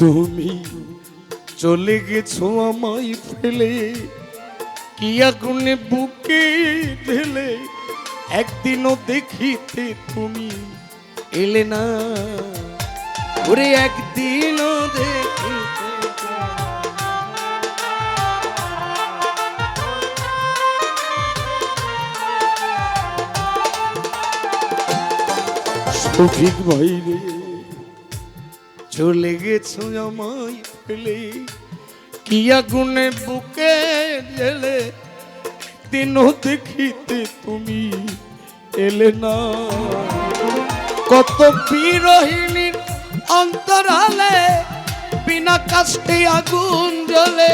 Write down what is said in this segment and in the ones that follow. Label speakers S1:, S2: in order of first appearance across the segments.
S1: তুমি চলে গেছো আমায় ফেলে, কি আগুনে বুকে ঢেলে, একদিনও দেখিতে তুমি এলে না, ওরে একদিনও দেখিতে। শফিক ভাই রে, চলে গেছো আমায় ফেলে, কি আগুনে বুকে জ্বেলে, দিনও দেখিতে তুমি এলে না, কত বিরহিণীর অন্তরালে বিনা কাষ্টে আগুন জ্বলে,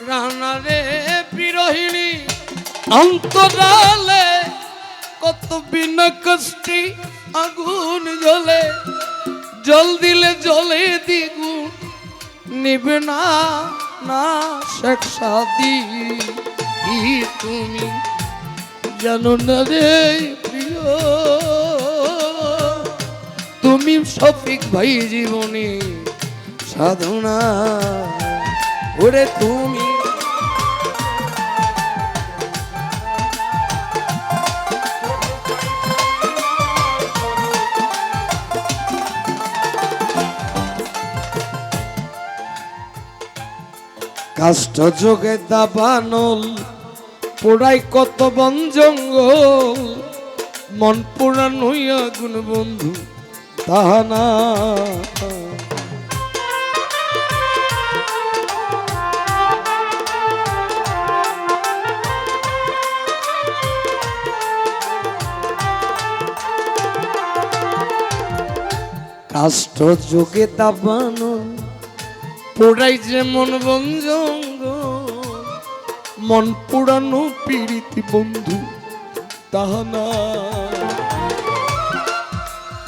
S1: রানা রে বিরহিণী অন্তরালে কত বিনা কষ্টে আগুন জ্বলে, জল দিলে জলে দ্বিগুণ নিবে না, না শেখ সাদি তুমি জানো না রে প্রিয়, তুমি শফিক ভাই জীবনে সাধনা, ওরে তুমি কাষ্ঠ যোগে দাবানল, পোড়াই কত বন জঙ্গল, মন পোড়ানোই আগুন বন্ধু তাহানা, কাষ্ঠ যোগে দাবানল, পোড়াই যেমন বন জঙ্গল, মন পোড়ানো পীড়িতি বন্ধু তাহানা,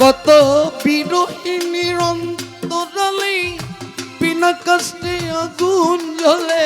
S1: কত বিরহিণীর অন্তরালে বিনা কষ্টে আগুন জ্বলে,